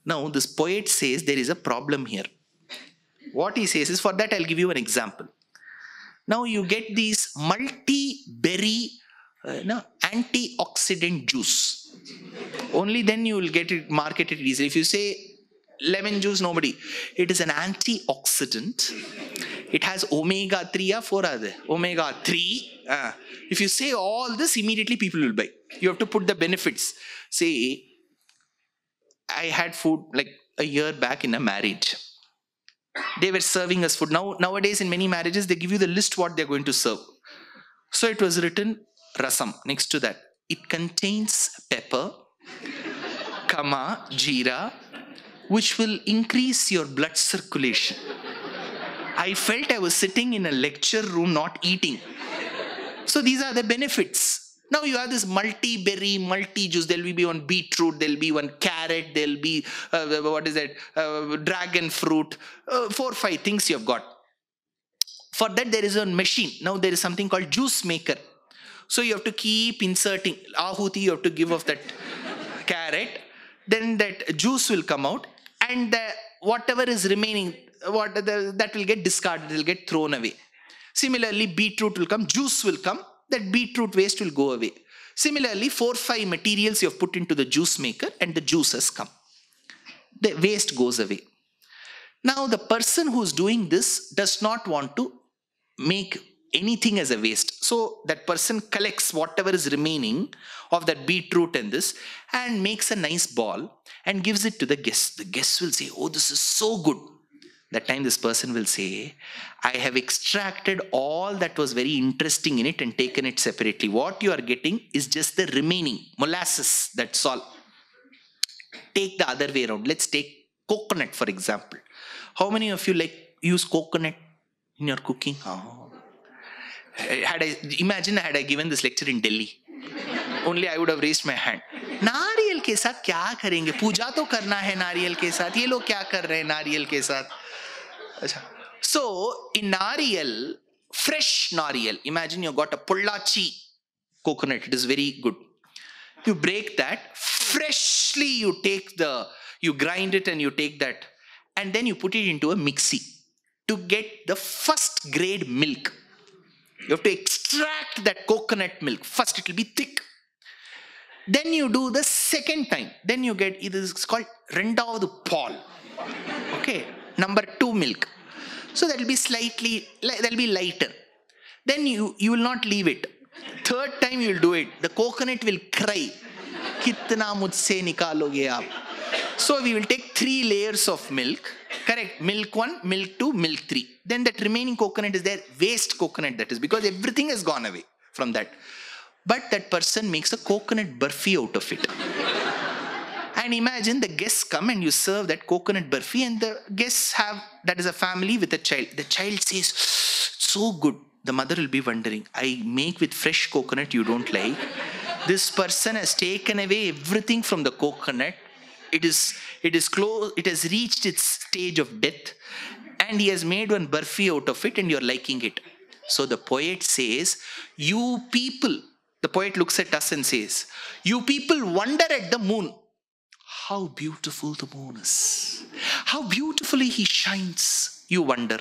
Now this poet says there is a problem here. What he says is, for that I'll give you an example. Now you get these multi-berry antioxidant juice. Only then you will get it marketed easily. If you say lemon juice, nobody. It is an antioxidant. It has omega 3 or 4 are there. Omega 3. If you say all this, immediately people will buy. You have to put the benefits. Say, I had food like a year back in a marriage. They were serving us food. Nowadays in many marriages, they give you the list what they're going to serve. So it was written rasam next to that. It contains pepper, kama, jeera, which will increase your blood circulation. I felt I was sitting in a lecture room not eating. So these are the benefits. Now you have this multi-berry, multi-juice. There will be one beetroot, there will be one carrot, there will be, dragon fruit. 4 or 5 things you have got. For that there is a machine. Now there is something called juice maker. So you have to keep inserting. Ahuti you have to give off that carrot. Then that juice will come out. And whatever is remaining, that will get discarded, it will get thrown away. Similarly, beetroot will come, juice will come, that beetroot waste will go away. Similarly, 4 or 5 materials you have put into the juice maker and the juice has come. The waste goes away. Now, the person who is doing this does not want to make anything as a waste. So, that person collects whatever is remaining of that beetroot and this and makes a nice ball and gives it to the guest. The guest will say, oh, this is so good. That time this person will say, I have extracted all that was very interesting in it and taken it separately. What you are getting is just the remaining molasses, that's all. Take the other way around. Let's take coconut for example. How many of you use coconut in your cooking? Oh. Imagine had I given this lecture in Delhi. Only I would have raised my hand. नारियल के साथ क्या करेंगे? पूजा तो करना है नारियल के साथ. ये लोग क्या कर रहे हैं नारियल के साथ? So in nariyal, fresh nariyal, imagine you got a pollachi coconut, it is very good. You break that, freshly you grind it and you take that and then you put it into a mixie to get the first grade milk. You have to extract that coconut milk. First it will be thick. Then you do the second time. Then you get, it is called Rendavadu Paul. Okay. Number 2 milk. So that will be that will be lighter. Then you will not leave it. Third time you will do it. The coconut will cry. Kitna mujhse nikaloge aap. So we will take 3 layers of milk. Correct. Milk 1, milk 2, milk 3. Then that remaining coconut is there. Waste coconut that is. Because everything has gone away from that. But that person makes a coconut burfi out of it. And imagine the guests come and you serve that coconut burfi and the guests that is a family with a child. The child says, so good. The mother will be wondering, I make with fresh coconut you don't like. This person has taken away everything from the coconut. It is close. It has reached its stage of death. And he has made one burfi out of it and you're liking it. So the poet says, you people, the poet looks at us and says, you people wonder at the moon. How beautiful the moon is. How beautifully he shines. You wonder.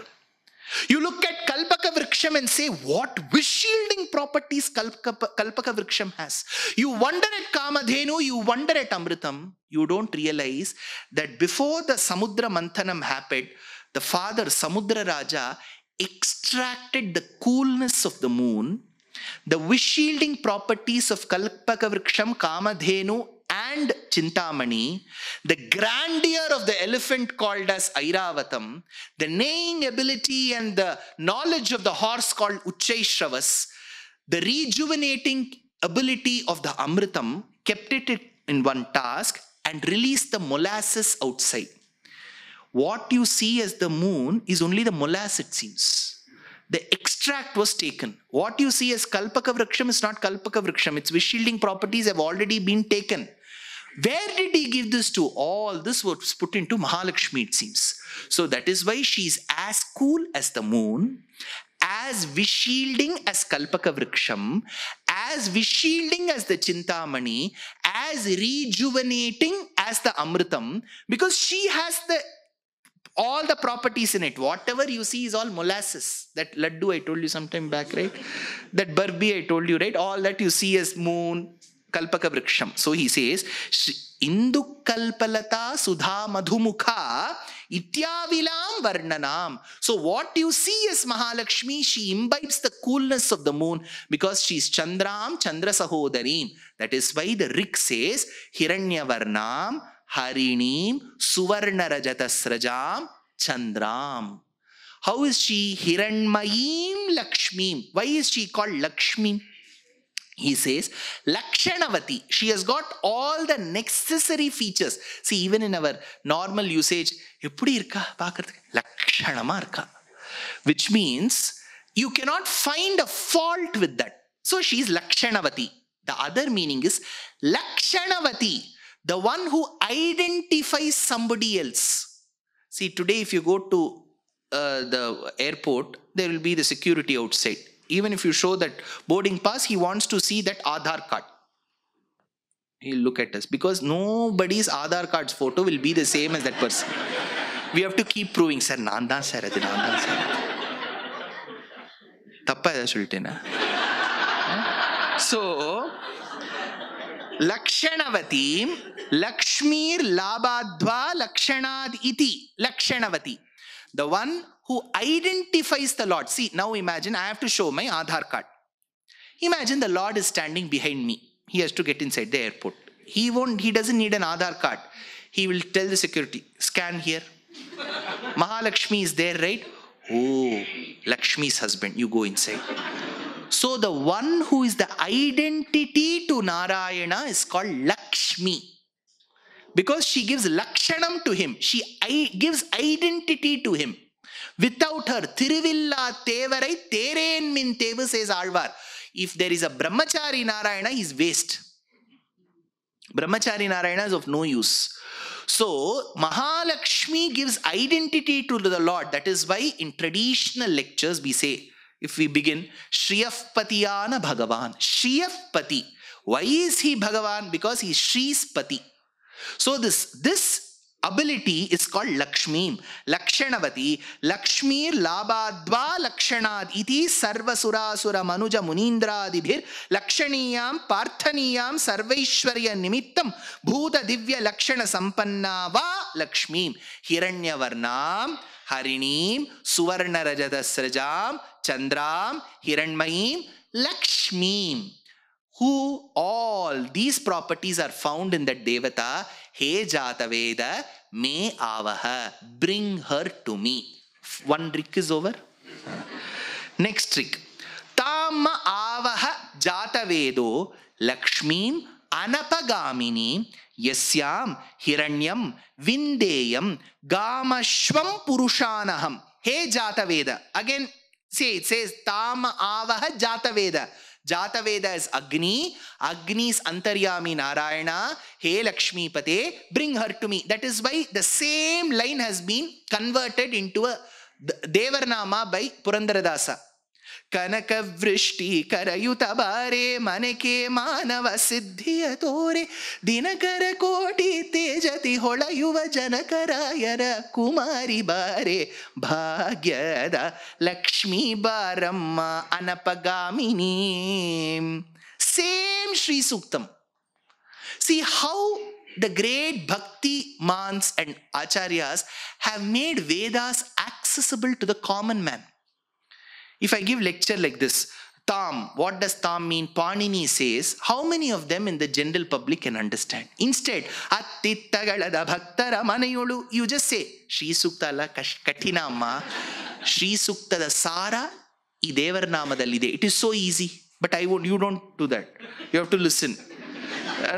You look at Kalpaka Vriksham and say, what wish-shielding properties Kalpaka Vriksham has. You wonder at Kamadhenu, you wonder at Amritam. You don't realize that before the Samudra Manthanam happened, the father Samudra Raja extracted the coolness of the moon, the wish-shielding properties of Kalpaka Vriksham, Kamadhenu and Chintamani, the grandeur of the elephant called as Airavatam, the neighing ability and the knowledge of the horse called Uchchaishravas, the rejuvenating ability of the Amritam, kept it in one task and released the molasses outside. What you see as the moon is only the molasses, it seems. The extract was taken. What you see as Kalpaka Vriksham is not Kalpaka Vriksham. Its wish-shielding properties have already been taken. Where did he give this to? All this was put into Mahalakshmi, it seems. So that is why she is as cool as the moon, as wish-shielding as Kalpaka Vriksham, as wish-shielding as the Chintamani, as rejuvenating as has the Amritam because she has all the properties in it. Whatever you see is all molasses. That laddu I told you sometime back, right? That barbi I told you, right? All that you see is moon, kalpaka vriksham. So he says, Indu kalpalata sudha madhumukha ityavilam varnanam. So what you see is Mahalakshmi. She imbibes the coolness of the moon because she's Chandram, Chandra Sahodarim. That is why the Rik says, Hiranyavarnam, Harinim, Suvarna Rajatasrajam, Chandram. How is she? Hiranmayim Lakshmi. Why is she called Lakshmi? He says, Lakshanavati. She has got all the necessary features. See, even in our normal usage, Lakshanama irka. Which means you cannot find a fault with that. So she is Lakshanavati. The other meaning is Lakshanavati, the one who identifies somebody else. See, today if you go to the airport, there will be the security outside. Even if you show that boarding pass, he wants to see that Aadhaar card. He'll look at us because nobody's Aadhaar card's photo will be the same as that person. We have to keep proving, sir, Nanda sir, Nanda sir. Tappa sultena. So, Lakshanavati, Lakshmir Labadva Lakshanad iti. Lakshanavati. The one who identifies the Lord. See, now imagine I have to show my Aadhaar card. Imagine the Lord is standing behind me. He has to get inside the airport. He doesn't need an Aadhaar card. He will tell the security, scan here. Mahalakshmi is there, right? Oh, Lakshmi's husband, you go inside. So the one who is the identity to Narayana is called Lakshmi. Because she gives Lakshanam to him. She gives identity to him. Without her, Tiruvilla Tevarai Teren min Tevu, says Alvar. If there is a Brahmachari Narayana, he's waste. Brahmachari Narayana is of no use. So, Mahalakshmi gives identity to the Lord. That is why in traditional lectures we say, if we begin, Shriyapatiyana Bhagavan. Shriyapati. Why is he Bhagavan? Because he is Shri's Pati. So this ability is called Lakshmi. Lakshanavati. Lakshmir Labadva Lakshanad iti Sarvasura Sura Manuja Munindra Adibhir Lakshaniyam Parthaniyam Sarvaishwarya Nimittam Bhuta Divya Lakshana Sampanna Va Lakshmi Hiranyavarnam Harinim Suvarna Rajatasrajam Chandram Hiranmayim Lakshmi. Who all these properties are found in that Devata. He Jataveda me avaha. Bring her to me. One trick is over. Next trick. Tam avaha Jatavedo Lakshmim Anapagamini Yasyam Hiranyam Vindeyam Gamashvam Purushanaham. He Jataveda. Again, say it says Tam avaha Jataveda. Jataveda is Agni. Agni's Antaryami Narayana. Hey Lakshmi Pate, bring her to me. That is why the same line has been converted into a Devarnama by Purandaradasa. Kanaka Vrishti Karayuta Bare Maneke Manava Siddhiya Tore Dinakara Koti Tejati Hola Yuva Janakarayara Kumari Bare Bhagyada Lakshmi Baramma Anapagamini. Same Sri Suktam. See how the great Bhakti Mans and Acharyas have made Vedas accessible to the common man. If I give lecture like this, Tam, what does Tam mean? Panini says, how many of them in the general public can understand? Instead, Attittagalada Bhaktara Manayolu, you just say, Shri Sukta la Katina Amma, Shri Sukta da Sara, I Devarnamadallide. It is so easy, but you don't do that. You have to listen.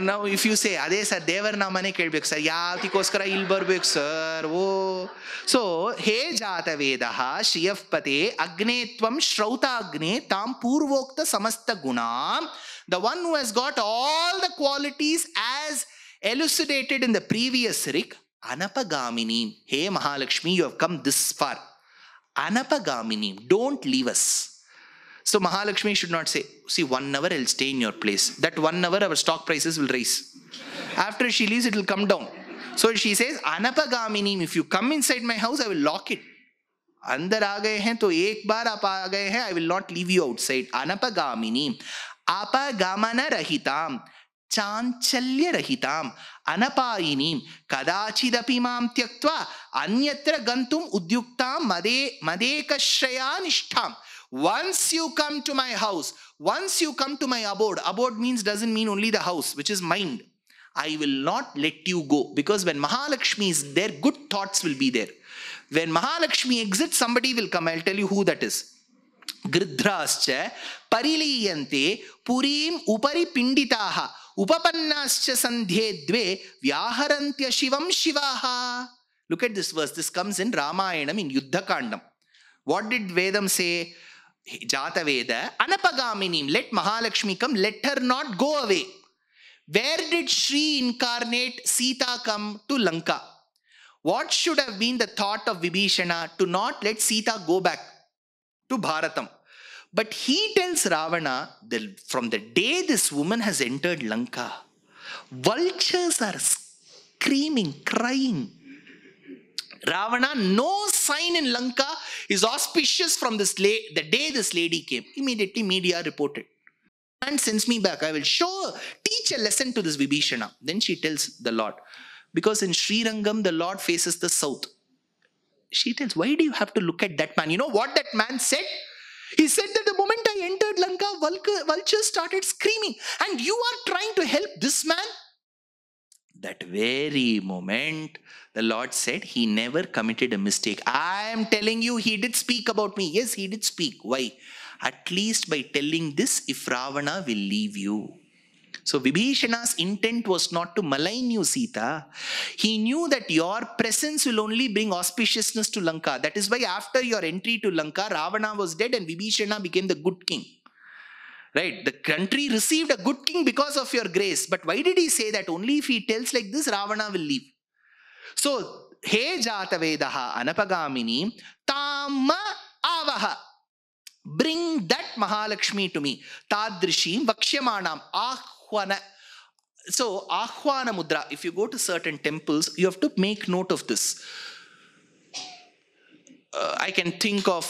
Now if you say, Ade sir, Devarnamane kelbek sir, yavtikoskara il barbek sir, oh. So, he Jatavedaha Shriyapate Agnetvam Shrauta Tam Purvokta Samasta Gunam. The one who has got all the qualities as elucidated in the previous Rik, Anapagamini. Hey Mahalakshmi, you have come this far. Anapagamini, don't leave us. So Mahalakshmi should not say, see, 1 hour I'll stay in your place. That 1 hour our stock prices will rise. After she leaves, it will come down. So she says, Anapagaminim, if you come inside my house, I will lock it. अंदर आ गए हैं तो एक बार आप आ गए हैं, I will not leave you outside. Anapagaminim, apagamana rahitam, चांचल्य रहिताम, अनपायिनीम, कदाचिदपि मां त्यक्त्वा अन्यत्र गंतुम उद्युक्ताम मदेकश्रया निष्ठाम. Once you come to my house, once you come to my abode means doesn't mean only the house, which is mind. I will not let you go, because when Mahalakshmi is there, good thoughts will be there. When Mahalakshmi exits, somebody will come. I'll tell you who that is. Gridhrascha pariliyante purim upari pinditaha upapannascha sandhye dve vyaharantya shivam shivaha. Look at this verse. This comes in Ramayanam in Yuddha Kandam. What did Vedam say? Jata Veda, Anapagaminim, let Mahalakshmi come, let her not go away. Where did Shri incarnate Sita come? To Lanka. What should have been the thought of Vibhishana? To not let Sita go back to Bharatam. But he tells Ravana that from the day this woman has entered Lanka, vultures are screaming, crying. Ravana, no sign in Lanka is auspicious from the day this lady came. Immediately media reported. And sends me back. I will teach a lesson to this Vibhishana. Then she tells the Lord, because in Sri Rangam, the Lord faces the south. She tells, why do you have to look at that man? You know what that man said? He said that the moment I entered Lanka, vultures started screaming. And you are trying to help this man? That very moment, the Lord said, he never committed a mistake. I am telling you, he did speak about me. Yes, he did speak. Why? At least by telling this, if Ravana will leave you. So Vibhishana's intent was not to malign you, Sita. He knew that your presence will only bring auspiciousness to Lanka. That is why after your entry to Lanka, Ravana was dead and Vibhishana became the good king. Right? The country received a good king because of your grace. But why did he say that? Only if he tells like this, Ravana will leave. So, He Jatavedaha Anapagamini Tama Avaha. Bring that Mahalakshmi to me. Tadrishim Vakshamanam Ahwana. So, Ahwana Mudra. If you go to certain temples, you have to make note of this. I can think of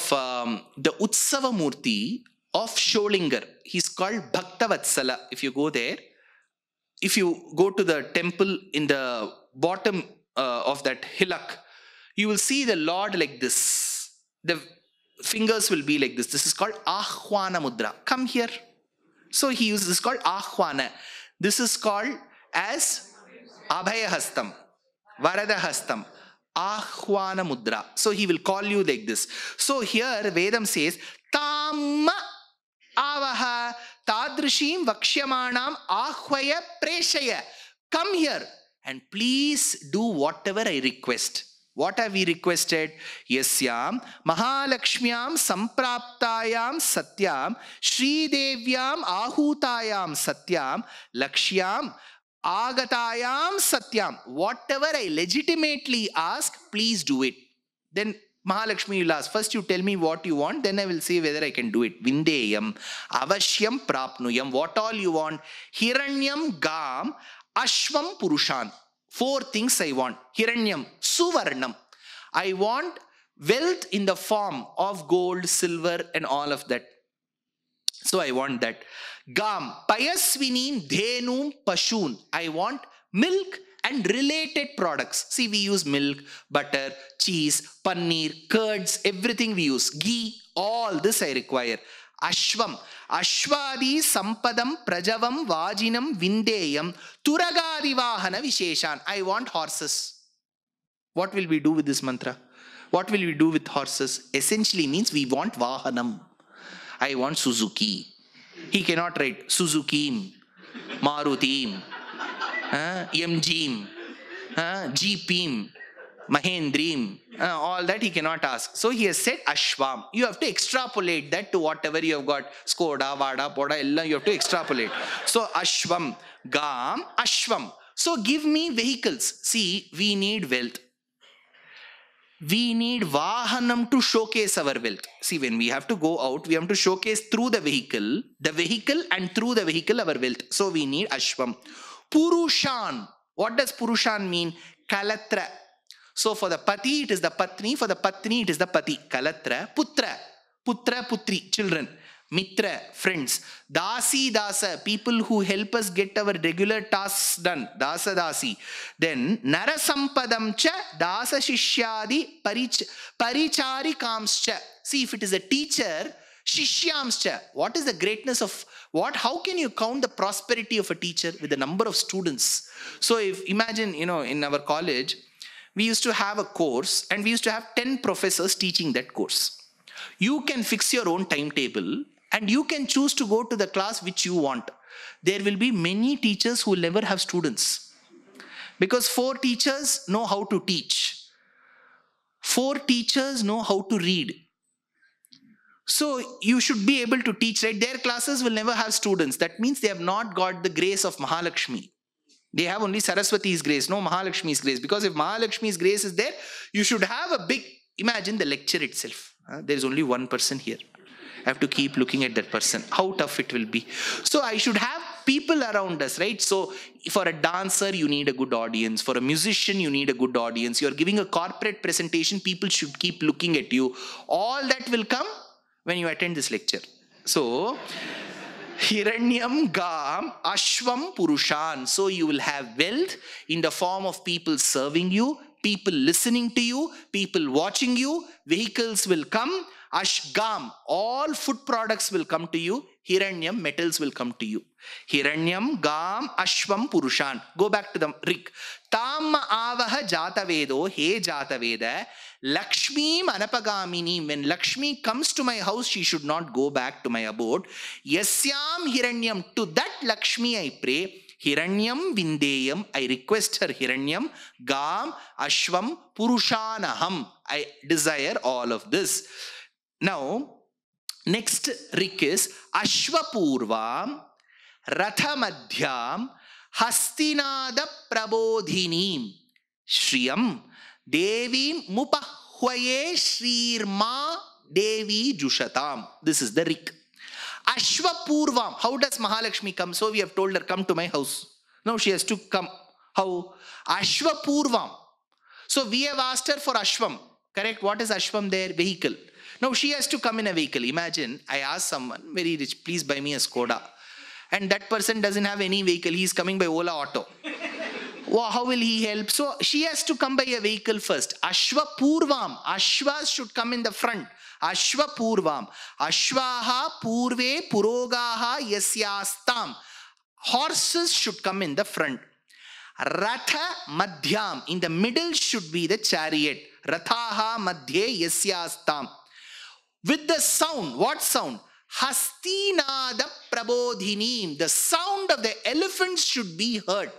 the Utsava Murti of Sholingar. He's called Bhaktavatsala. If you go there, if you go to the temple in the bottom of that hillock, you will see the Lord like this. The fingers will be like this. This is called Ahwana Mudra. Come here. So he uses this called Ahwana. This is called as Abhaya Hastam, Varada Hastam, Ahwana Mudra. So he will call you like this. So here Vedam says, Tamma Avaha Tadrishim Vakshamanam Ahvaya Preshaya. Come here and please do whatever I request. What have we requested? Yasyam Mahalakshmyam Sampraptayam Satyam Shri Devyam Ahutayam Satyam Lakshyam Agatayam Satyam. Whatever I legitimately ask, please do it. Then Mahalakshmi will ask, first you tell me what you want, then I will say whether I can do it. Vindeyam Avashyam Prapnuyam. What all you want? Hiranyam Gam Ashvam Purushan. 4 things I want. Hiranyam, Suvarnam. I want wealth in the form of gold, silver and all of that. So I want that. Gam, Payasvinim, Dhenum, Pashun. I want milk and related products. See, we use milk, butter, cheese, paneer, curds, everything we use. Ghee, all this I require. Ashvam, Ashwadi, Sampadam, Prajavam, Vajinam, Vindeyam, Turagadi Vahana Visheshan. I want horses. What will we do with this mantra? What will we do with horses? Essentially means we want Vahanam. I want Suzuki. He cannot write Suzuki, Marutim, MGim, Jeepim, Mahendrim, all that he cannot ask. So he has said Ashvam. You have to extrapolate that to whatever you have got. Skoda, Vada, Poda, Ella, you have to extrapolate. So Ashvam, Gam, Ashvam. So give me vehicles. See, we need wealth. We need Vahanam to showcase our wealth. See, when we have to go out, we have to showcase through the vehicle and through the vehicle our wealth. So we need Ashvam. Purushan. What does Purushan mean? Kalatra. So for the pati, it is the patni. For the patni, it is the pati. Kalatra. Putra. Putra, putri, children. Mitra, friends. Dasi, dasa, people who help us get our regular tasks done. Dasa, dasi. Then, narasampadam cha, dasa shishyadi, paricharikamscha. See, if it is a teacher, shishyamscha. What is the greatness of what? How can you count the prosperity of a teacher with the number of students? So, if imagine, in our college, we used to have a course and we used to have 10 professors teaching that course. You can fix your own timetable and you can choose to go to the class which you want. There will be many teachers who will never have students. Because 4 teachers know how to teach. 4 teachers know how to read. So you should be able to teach, right? Their classes will never have students. That means they have not got the grace of Mahalakshmi. They have only Saraswati's grace, no Mahalakshmi's grace. Because if Mahalakshmi's grace is there, you should have a big, imagine the lecture itself. There is only one person here. I have to keep looking at that person. How tough it will be. So I should have people around us, right? So for a dancer, you need a good audience. For a musician, you need a good audience. You're giving a corporate presentation, people should keep looking at you. All that will come when you attend this lecture. So, Hiranyam Gam Ashvam Purushan. So you will have wealth in the form of people serving you, people listening to you, people watching you, vehicles will come, Ashgam, all food products will come to you, Hiranyam, metals will come to you. Hiranyam Gam Ashvam Purushan. Go back to the Rik. Tam Avaha Jatavedo, He Jataveda, Lakshmi Anapagamini. When Lakshmi comes to my house, she should not go back to my abode. Yasyam Hiranyam. To that Lakshmi I pray. Hiranyam Vindeyam. I request her Hiranyam. Gam Ashvam Purushanaham. I desire all of this. Now, next Rik is Ashvapurvam Rathamadhyam Hastinada Prabodhinim Shriyam Devi Mupahwaye Shrirma Devi Jushatam. This is the Rik. Ashvapurvam. How does Mahalakshmi come? So we have told her, come to my house. Now she has to come. How? Ashvapurvam. So we have asked her for Ashvam. Correct? What is Ashvam there? Vehicle. Now she has to come in a vehicle. Imagine I ask someone, very rich, please buy me a Skoda. And that person doesn't have any vehicle. He is coming by Ola Auto. Well, how will he help? So she has to come by a vehicle first. Ashva Purvam. Ashvas should come in the front. Ashva Purvam. Ashvaha Purve Purogaha Yasyastam. Horses should come in the front. Ratha Madhyam. In the middle should be the chariot. Rathaha Madhye Yasyastam. With the sound. What sound? Hastinada Prabodhinim. The sound of the elephants should be heard.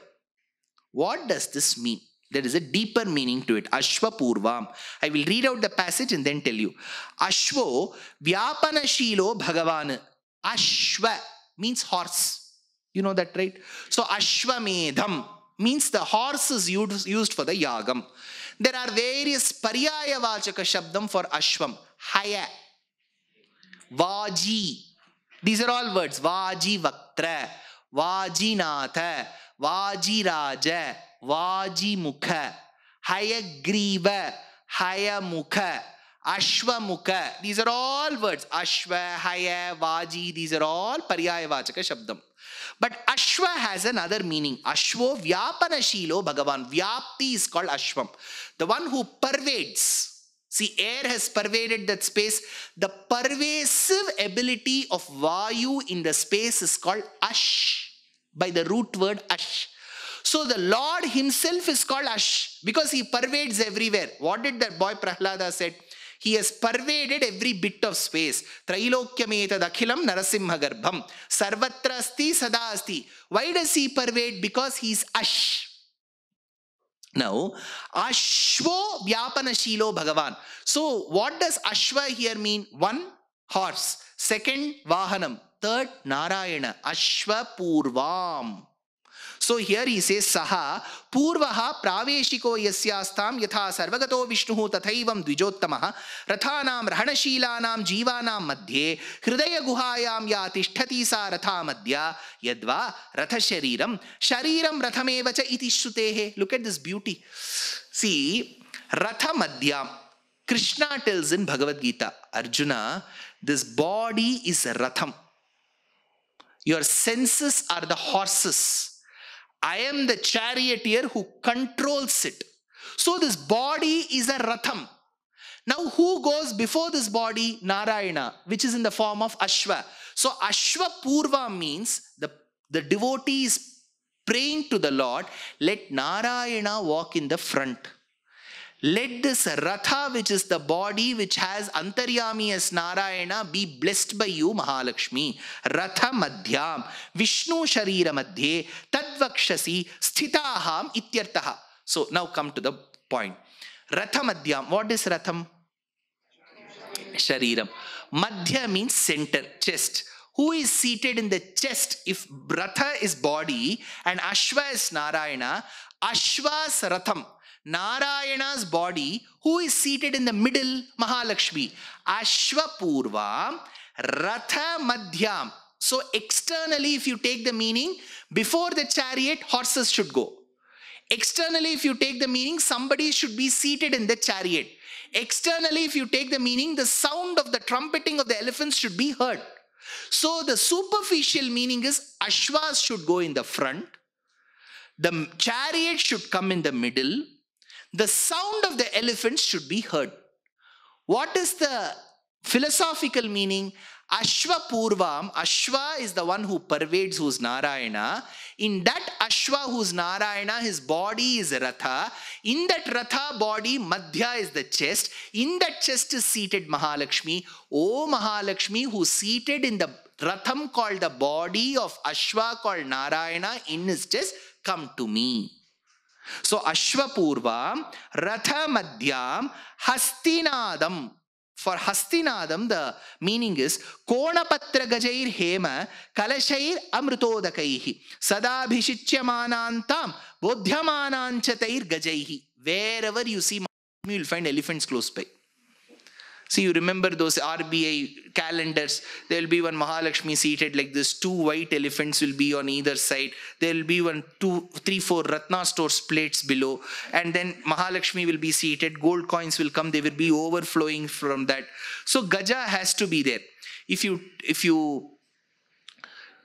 What does this mean? There is a deeper meaning to it. Ashva Purvam. I will read out the passage and then tell you. Ashvo Vyapanashilo Bhagavan. Ashva means horse. You know that, right? So Ashvamedham means the horse is used for the yagam. There are various paryaya vachaka shabdam for Ashvam. Haya. Vaji. These are all words. Vaji Vaktra. Vajinatha. Vajiraja, Vajimukha, Hayagriva, Hayamukha, Ashwamukha. These are all words. Ashwa, Haya, Vaji. These are all Paryaya Vachaka Shabdam. But Ashwa has another meaning. Ashwo Vyapanashilo Bhagavan. Vyapti is called Ashwam. The one who pervades. See, air has pervaded that space. The pervasive ability of Vayu in the space is called Ash. By the root word Ash. So the Lord himself is called Ash because he pervades everywhere. What did that boy Prahlada said? He has pervaded every bit of space. Trailokyameta dakhilam narasimha garbham. Sarvatra asti sada asti. Why does he pervade? Because he is Ash. Now, Ashvo Vyapanashilo Bhagavan. So what does Ashva here mean? 1, horse. 2, Vahanam. 3, Narayana. Ashva Purvam. So here he says, Saha Purvaha Praveshiko Yasyastam Yatha Sarvagato Vishnuhu Tathaivam Dvijottamaha Rathanam Rahanashilanam Jivanam Madhye Hridaya Guhayam Ya Tishtati Sa Ratha Madhya Yadva Ratha Shariram Shariram Rathamevacha Iti Shrutehe. Look at this beauty. See, Ratha Madhyam. Krishna tells in Bhagavad Gita, Arjuna, this body is a Ratham. Your senses are the horses. I am the charioteer who controls it. So this body is a Ratham. Now who goes before this body? Narayana, which is in the form of Ashwa. So Ashwa Purva means the devotee is praying to the Lord, let Narayana walk in the front. Let this Ratha, which is the body which has Antaryami as Narayana, be blessed by you, Mahalakshmi. Ratha Madhyam, Vishnu Sharira Madhye, Tadvakshasi, Sthitaham Ityartaha. So now come to the point. Ratha Madhyam, what is Ratham? Shariram. Madhya means center, chest. Who is seated in the chest? If Ratha is body and Ashwa is Narayana, Ashwa's Ratham. Narayana's body, who is seated in the middle? Mahalakshmi. Ashwa Purvam, Ratha Madhyam. So externally, if you take the meaning, before the chariot, horses should go. Externally, if you take the meaning, somebody should be seated in the chariot. Externally, if you take the meaning, the sound of the trumpeting of the elephants should be heard. So the superficial meaning is Ashwas should go in the front. The chariot should come in the middle. The sound of the elephants should be heard. What is the philosophical meaning? Ashwa Purvam, Ashwa is the one who pervades, who's Narayana. In that Ashwa who's Narayana, his body is Ratha. In that Ratha body, Madhya is the chest. In that chest is seated Mahalakshmi. O Mahalakshmi, who's seated in the Ratham called the body of Ashwa called Narayana in his chest, come to me. So Ashwa Purvam, Ratha Madhyam, Hastinadam. For Hastinadam, the meaning is Konapatra Gajair Hema Kalashair Amrutodakaihi Sadabhishichyamanantam Bodhyamananchatair Gajaihi. Wherever you see, you will find elephants close by. See, you remember those RBI calendars. There will be one Mahalakshmi seated like this. 2 white elephants will be on either side. There will be 1, 2, 3, 4 Ratna stores plates below. And then Mahalakshmi will be seated. Gold coins will come. They will be overflowing from that. So Gaja has to be there. If you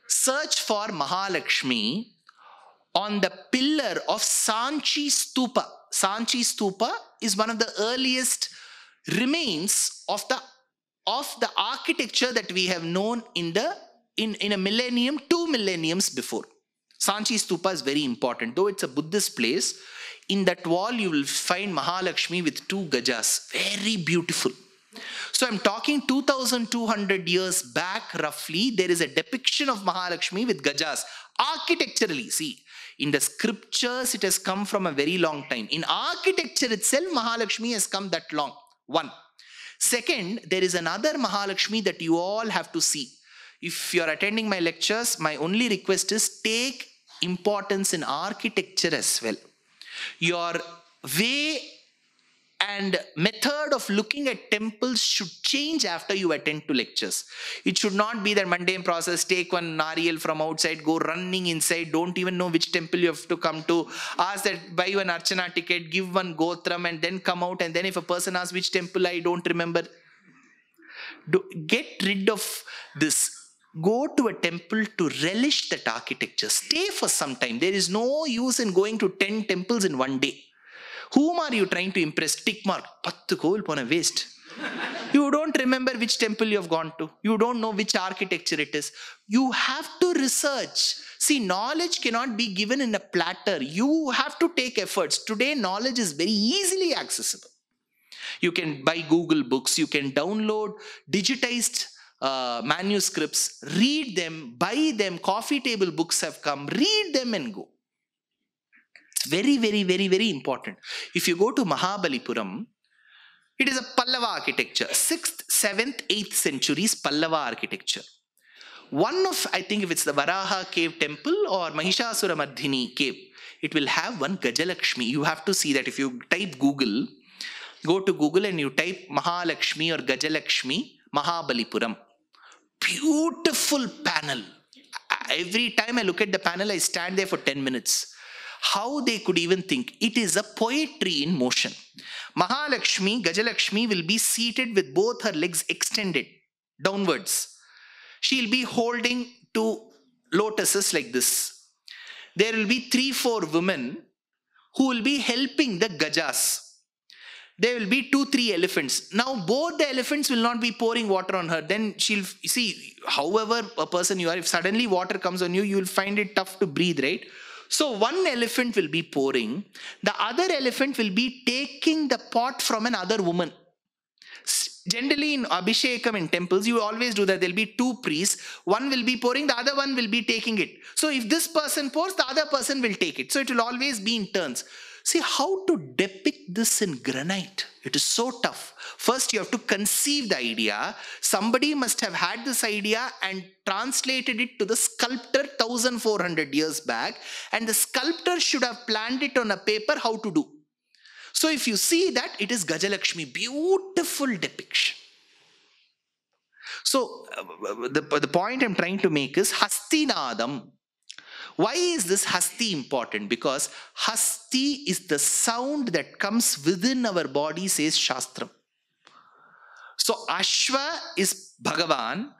search for Mahalakshmi on the pillar of Sanchi Stupa. Sanchi Stupa is one of the earliest remains of the architecture that we have known in a millennium, 2 millenniums before. Sanchi Stupa is very important. Though it's a Buddhist place, in that wall you will find Mahalakshmi with 2 gajas. Very beautiful. So I'm talking 2200 years back roughly, there is a depiction of Mahalakshmi with gajas. Architecturally, see, in the scriptures it has come from a very long time. In architecture itself, Mahalakshmi has come that long. 1. Second, there is another Mahalakshmi that you all have to see. If you are attending my lectures, my only request is take importance in architecture as well. Your way and method of looking at temples should change after you attend to lectures. It should not be that mundane process, take one nariyal from outside, go running inside, don't even know which temple you have to come to, ask that, buy one Archana ticket, give one Gotram and then come out, and then if a person asks which temple I don't remember. Get rid of this. Go to a temple to relish that architecture. Stay for some time. There is no use in going to 10 temples in one day. Whom are you trying to impress? Tick mark. 10 kovil pona waste. You don't remember which temple you have gone to. You don't know which architecture it is. You have to research. See, knowledge cannot be given in a platter. You have to take efforts. Today, knowledge is very easily accessible. You can buy Google books. You can download digitized manuscripts. Read them, buy them. Coffee table books have come. Read them and go. It's very, very, very, very important. If you go to Mahabalipuram, it is a Pallava architecture. 6th, 7th, 8th centuries Pallava architecture. One of, I think if it's the Varaha cave temple or Mahishasura Mardhini cave, it will have one Gajalakshmi. You have to see that. If you type Google, go to Google and you type Mahalakshmi or Gajalakshmi, Mahabalipuram. Beautiful panel. Every time I look at the panel, I stand there for 10 minutes. How they could even think. It is a poetry in motion. Mahalakshmi, Gajalakshmi will be seated with both her legs extended downwards. She'll be holding two lotuses like this. There will be 3-4 women who will be helping the Gajas. There will be 2-3 elephants. Now both the elephants will not be pouring water on her. Then she'll see, however a person you are, if suddenly water comes on you, you will find it tough to breathe, right? So one elephant will be pouring. The other elephant will be taking the pot from another woman. Generally in Abhishekam in temples, you always do that. There will be 2 priests. One will be pouring, the other one will be taking it. So if this person pours, the other person will take it. So it will always be in turns. See how to depict this in granite. It is so tough. First, you have to conceive the idea. Somebody must have had this idea and translated it to the sculptor 1400 years back. And the sculptor should have planned it on a paper how to do. So if you see that, it is Gajalakshmi. Beautiful depiction. So the point I'm trying to make is Hastinadam. Why is this Hasti important? Because Hasti is the sound that comes within our body, says Shastram. So Ashva is Bhagavan,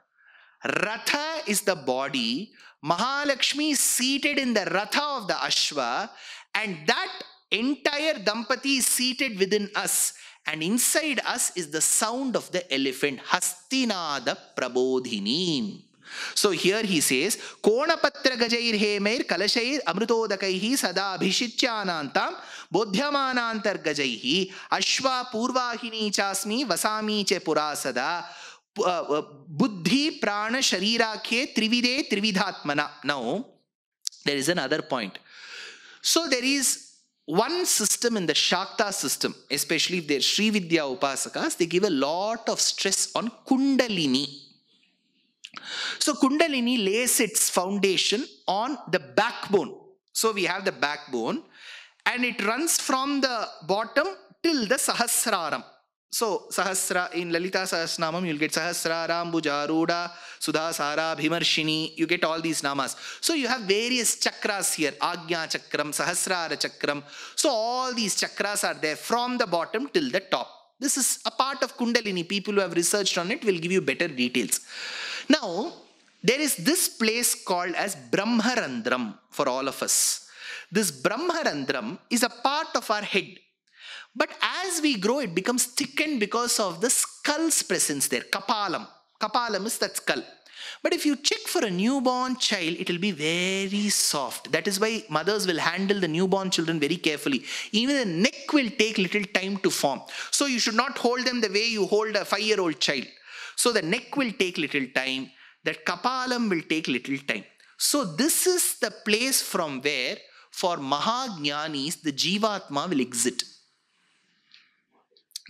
Ratha is the body, Mahalakshmi is seated in the Ratha of the Ashva, and that entire Dampati is seated within us, and inside us is the sound of the elephant, Hastinada Prabodhini. So here he says, Konapatra gajair hemair kalashair amrutodakaihi sada abhishityanantam bodhyamanantar gajaihi ashva purvahini chasmi vasami che purasada buddhi prana sharirake trivide trividhatmana. Now, there is another point. So there is one system in the Shakta system, especially if they're Sri Vidya Upasakas, they give a lot of stress on Kundalini. So Kundalini lays its foundation on the backbone. So we have the backbone and it runs from the bottom till the Sahasraram. So Sahasra, in Lalita Sahasranamam, you'll get Sahasraram, Bhujaruda, Sudhasara, Bhimarshini. You get all these namas. So you have various chakras here. Agnya Chakram, Sahasrara Chakram. So all these chakras are there from the bottom till the top. This is a part of Kundalini. People who have researched on it will give you better details. Now, there is this place called as Brahmarandram for all of us. This Brahmarandram is a part of our head. But as we grow, it becomes thickened because of the skull's presence there. Kapalam. Kapalam is that skull. But if you check for a newborn child, it will be very soft. That is why mothers will handle the newborn children very carefully. Even the neck will take little time to form. So you should not hold them the way you hold a 5-year-old child. So the neck will take little time. That kapalam will take little time. So this is the place from where for Mahajnanis the Jivatma will exit.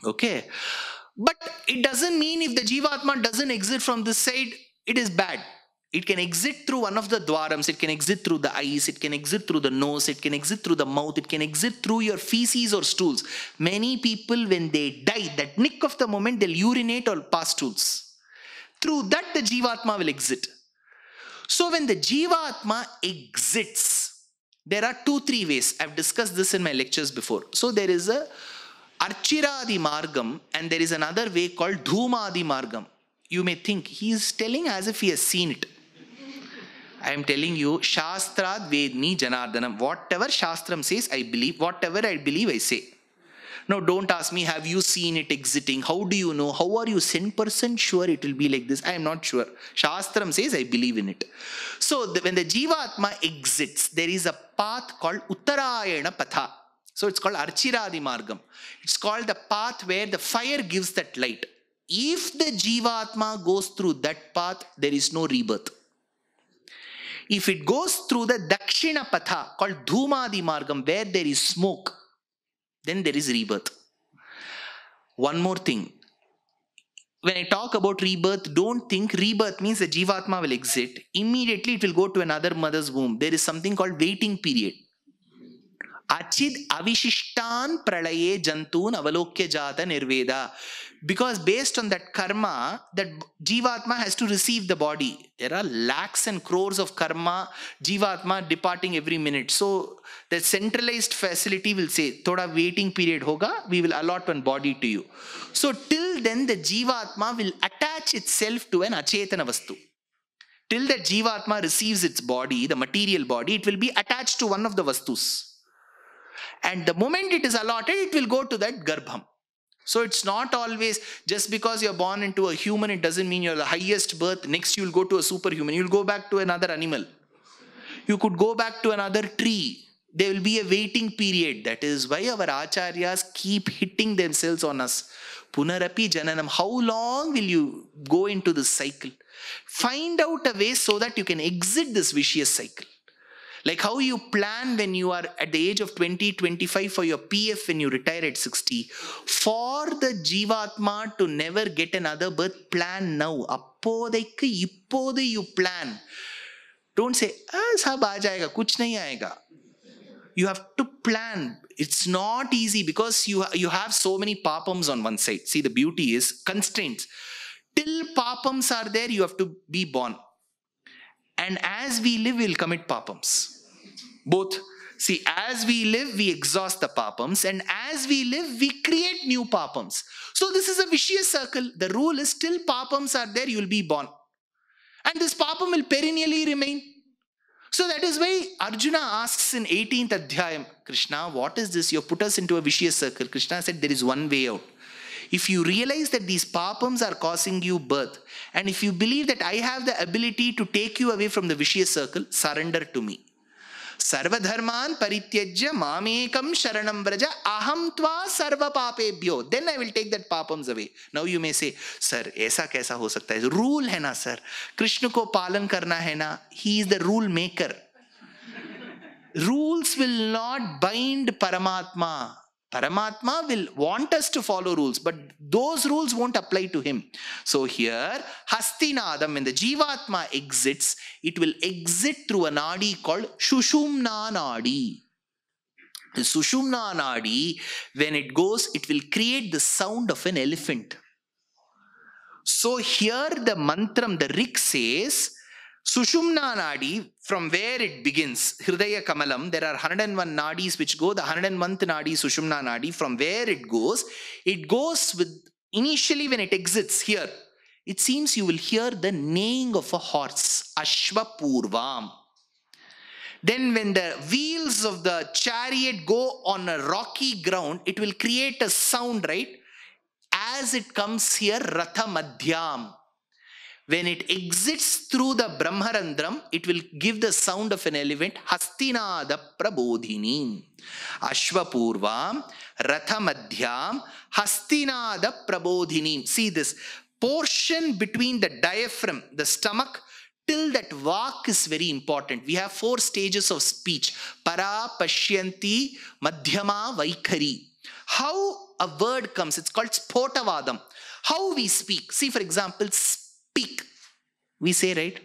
Okay. But it doesn't mean if the Jivatma doesn't exit from this side, it is bad. It can exit through one of the dwarams, it can exit through the eyes, it can exit through the nose, it can exit through the mouth, it can exit through your feces or stools. Many people, when they die, that nick of the moment, they'll urinate or pass stools. Through that, the Jivatma will exit. So when the Jivatma exits, there are 2-3 ways. I've discussed this in my lectures before. So there is a Archiradi Margam and there is another way called Dhumadi Margam. You may think he is telling as if he has seen it. I am telling you, Shastrat Vedmi Janardanam. Whatever Shastram says, I believe. Whatever I believe, I say. Now, don't ask me, have you seen it exiting? How do you know? How are you 10% sure it will be like this? I am not sure. Shastram says, I believe in it. So, when the Jivatma exits, there is a path called Uttarayana Patha. So, it's called Archiradi Margam. It's called the path where the fire gives that light. If the Jivatma goes through that path, there is no rebirth. If it goes through the Dakshina Patha called Dhumadi Margam, where there is smoke, then there is rebirth. One more thing. when I talk about rebirth, don't think rebirth means the Jivatma will exit. Immediately it will go to another mother's womb. There is something called waiting period. Achid avishishtan pralaye jantun avalokya jata nirveda. Because based on that karma, that Jivatma has to receive the body. There are lakhs and crores of karma, Jivatma departing every minute. So the centralized facility will say, thoda waiting period hoga, we will allot one body to you. So till then the Jivatma will attach itself to an achetana vastu. Till that Jivatma receives its body, the material body, it will be attached to one of the vastus. And the moment it is allotted, it will go to that garbham. So it's not always just because you're born into a human, it doesn't mean you're the highest birth. Next you'll go to a superhuman. You'll go back to another animal. You could go back to another tree. There will be a waiting period. That is why our acharyas keep hitting themselves on us. Punarapi jananam. How long will you go into this cycle? Find out a way so that you can exit this vicious cycle. Like how you plan when you are at the age of 20, 25 for your PF when you retire at 60. For the Jivatma to never get another birth, plan now. Appodaikku ippode you plan. Don't say, sab aa jayega, kuch nahi aayega. You have to plan. It's not easy because you have so many papams on one side. See, the beauty is constraints. Till papams are there, you have to be born. And as we live, we'll commit papams. Both. See, as we live, we exhaust the papams. And as we live, we create new papams. So this is a vicious circle. The rule is till papams are there, you'll be born. And this papam will perennially remain. So that is why Arjuna asks in 18th Adhyayam, Krishna, what is this? You have put us into a vicious circle. Krishna said, there is one way out. If you realize that these papams are causing you birth, and if you believe that I have the ability to take you away from the vicious circle, surrender to me. Sarva dharman parityajya mamekam sharanam vraja aham tva sarva papebhyo. Then I will take that papams away. Now you may say, sir, aisa kaisa ho sakta hai? Rule hai na, sir. Krishna ko palan karna hai na. He is the rule maker. Rules will not bind Paramatma. Paramatma will want us to follow rules, but those rules won't apply to him. So here, Hastinadam, when the Jivatma exits, it will exit through a nadi called Shushumna Nadi. The Sushumna Nadi, when it goes, it will create the sound of an elephant. So here the mantram, the Rik says, Sushumna Nadi, from where it begins, Hridaya Kamalam, there are 101 Nadis which go, the 101th Nadi, Sushumna Nadi, from where it goes with, initially when it exits here, it seems you will hear the neighing of a horse, Ashva Purvam. Then when the wheels of the chariot go on a rocky ground, it will create a sound, right? As it comes here, Ratha Madhyam. When it exits through the Brahmarandram, it will give the sound of an elephant, Hastinada Prabodhini. Ashvapurvam, Ratha Madhyam, Hastinada Prabodhini. See this portion between the diaphragm, the stomach, till that vak is very important. We have 4 stages of speech. Para, Pashyanti, Madhyama, Vaikhari. How a word comes, it's called Spotavadam. How we speak. See, for example, speak. We say, right?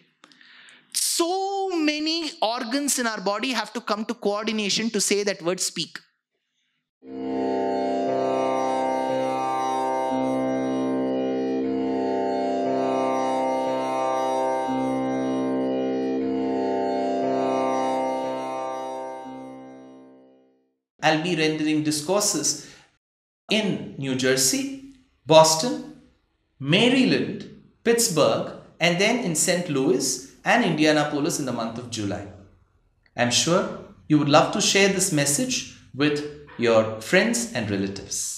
So many organs in our body have to come to coordination to say that word speak. I'll be rendering discourses in New Jersey, Boston, Maryland, Pittsburgh, and then in St. Louis and Indianapolis in the month of July. I'm sure you would love to share this message with your friends and relatives.